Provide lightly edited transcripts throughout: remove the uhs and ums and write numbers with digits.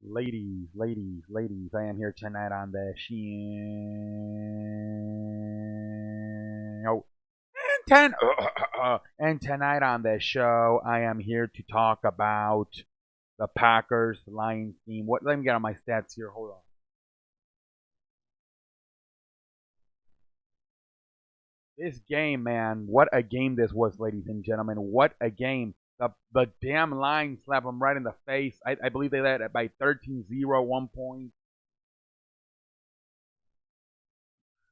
Ladies, I am here tonight on the show. And tonight on the show, I am here to talk about the Packers Lions game. Let me get on my stats here. Hold on. This game, man, what a game this was, ladies and gentlemen. What a game. The damn Lions slapped them right in the face. I believe they led it by 13-0 one point.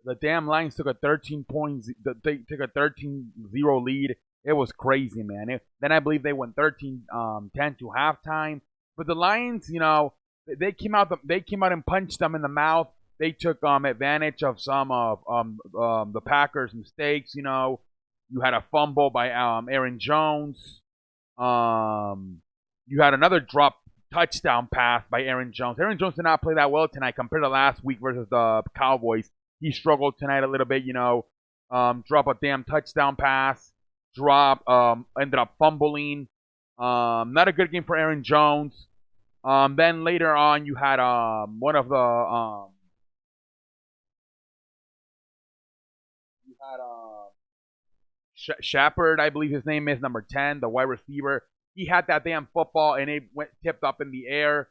The damn Lions took a 13 points. They took a 13-0 lead. It was crazy, man. Then I believe they went 13-10 to halftime. But the Lions, they came out. They came out and punched them in the mouth. They took advantage of some of the Packers' mistakes. You had a fumble by Aaron Jones. You had another drop touchdown pass by Aaron Jones. Aaron Jones did not play that well tonight compared to last week versus the Cowboys. He struggled tonight a little bit, drop a damn touchdown pass, ended up fumbling. Not a good game for Aaron Jones. Then later on, you had one of the you had Shepard, I believe his name is number 10, the wide receiver. He had that damn football and it went tipped up in the air,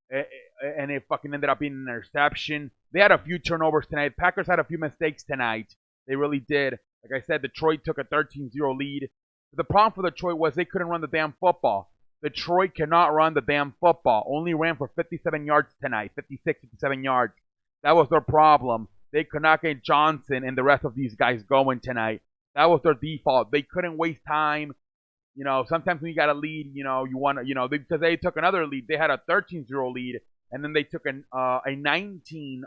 and it fucking ended up being an interception. They had a few turnovers tonight. Packers had a few mistakes tonight. They really did. Like I said, Detroit took a 13-0 lead. The problem for Detroit was they couldn't run the damn football. Detroit cannot run the damn football. Only ran for 57 yards tonight, 56, 57 yards. That was their problem. They could not get Johnson and the rest of these guys going tonight. That was their default. They couldn't waste time. Sometimes when you got a lead, you want to, because they took another lead. They had a 13-0 lead, and then they took a 19-13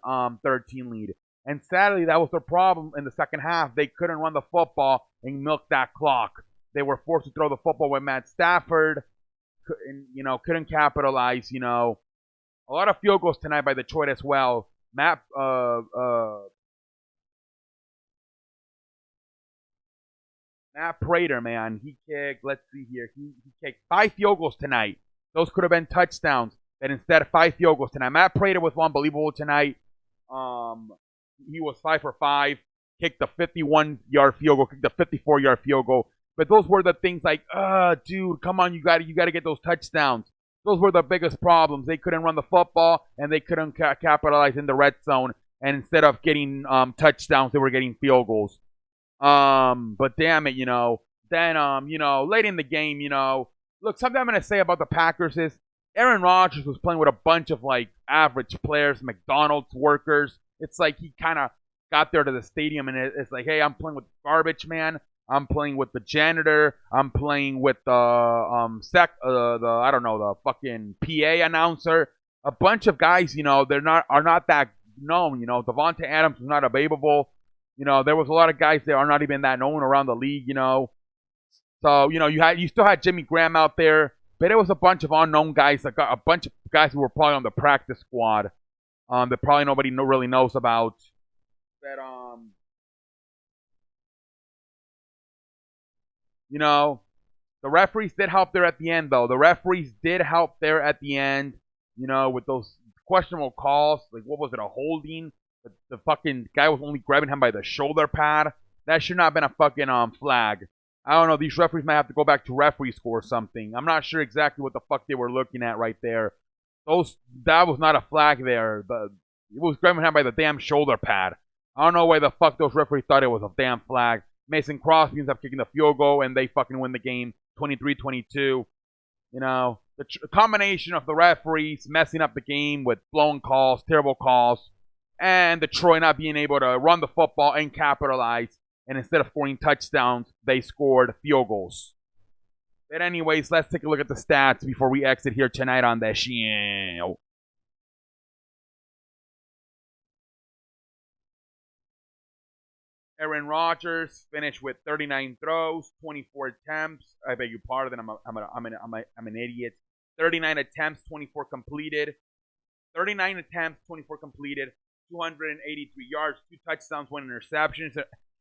lead. And sadly, that was their problem in the second half. They couldn't run the football and milk that clock. They were forced to throw the football with Matt Stafford, couldn't capitalize. A lot of field goals tonight by Detroit as well. Matt Prater, man, he kicked. Let's see here. He kicked 5 field goals tonight. Those could have been touchdowns, but instead 5 field goals tonight. Matt Prater was unbelievable tonight. Um, he was 5 for 5. Kicked the 51-yard field goal. Kicked the 54-yard field goal. But those were the things like, dude, come on, you got to get those touchdowns. Those were the biggest problems. They couldn't run the football and they couldn't capitalize in the red zone. And instead of getting touchdowns, they were getting field goals. But damn it, then, late in the game, look, something I'm going to say about the Packers is Aaron Rodgers was playing with a bunch of, average players, McDonald's workers. It's like he kind of got there to the stadium and it's like, hey, I'm playing with garbage, man. I'm playing with the janitor. I'm playing with the, I don't know, the fucking PA announcer. A bunch of guys, are not that known. Devontae Adams was not available. There was a lot of guys that are not even that known around the league, So, you still had Jimmy Graham out there, but it was a bunch of unknown guys, a bunch of guys who were probably on the practice squad, that probably nobody really knows about. That the referees did help there at the end, though. The referees did help there at the end, with those questionable calls. Like, what was it, a holding? The fucking guy was only grabbing him by the shoulder pad. That should not have been a fucking flag. I don't know. These referees might have to go back to referee score or something. I'm not sure exactly what the fuck they were looking at right there. That was not a flag there. It was grabbing him by the damn shoulder pad. I don't know why the fuck those referees thought it was a damn flag. Mason Crosby ends up kicking the field goal and they fucking win the game 23-22. The combination of the referees messing up the game with blown calls, terrible calls, and Detroit not being able to run the football and capitalize. And instead of scoring touchdowns, they scored field goals. But anyways, let's take a look at the stats before we exit here tonight on the show. Aaron Rodgers finished with 39 throws, 24 attempts. I beg your pardon. I'm an idiot. 39 attempts, 24 completed. 39 attempts, 24 completed. 283 yards, 2 touchdowns, 1 interception.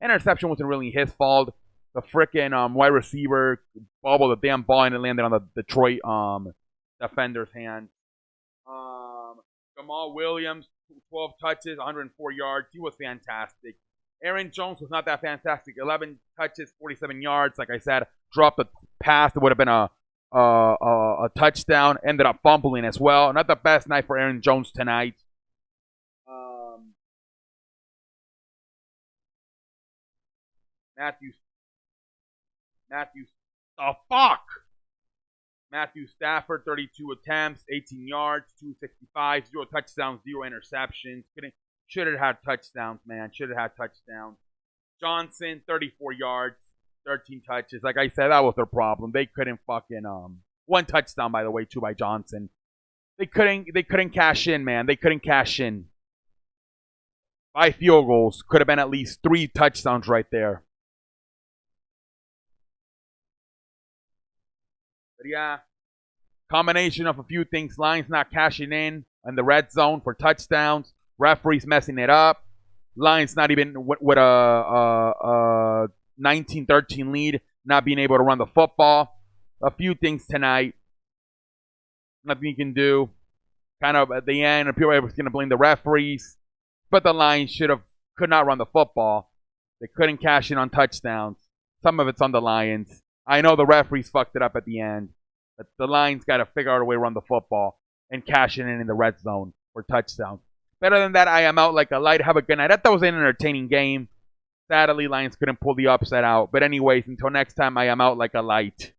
Interception wasn't really his fault. The frickin' wide receiver bobbled the damn ball and it landed on the Detroit defender's hand. Jamal Williams, 12 touches, 104 yards. He was fantastic. Aaron Jones was not that fantastic. 11 touches, 47 yards. Like I said, dropped a pass that would have been a touchdown. Ended up fumbling as well. Not the best night for Aaron Jones tonight. Matthew, the fuck? Matthew Stafford, 32 attempts, 18 yards, 265, 0 touchdowns, 0 interceptions. Should have had touchdowns, man. Should have had touchdowns. Johnson, 34 yards, 13 touches. Like I said, that was their problem. They couldn't fucking one touchdown, by the way, too, by Johnson. They couldn't cash in, man. They couldn't cash in. 5 field goals. Could have been at least 3 touchdowns right there. But yeah, combination of a few things. Lions not cashing in the red zone for touchdowns. Referees messing it up. Lions not even with a 19-13 lead, not being able to run the football. A few things tonight. Nothing you can do. Kind of at the end, people are going to blame the referees. But the Lions could not run the football. They couldn't cash in on touchdowns. Some of it's on the Lions. I know the referees fucked it up at the end. But the Lions got to figure out a way to run the football and cash it in the red zone for touchdowns. Better than that, I am out like a light. Have a good night. I thought that was an entertaining game. Sadly, Lions couldn't pull the upset out. But anyways, until next time, I am out like a light.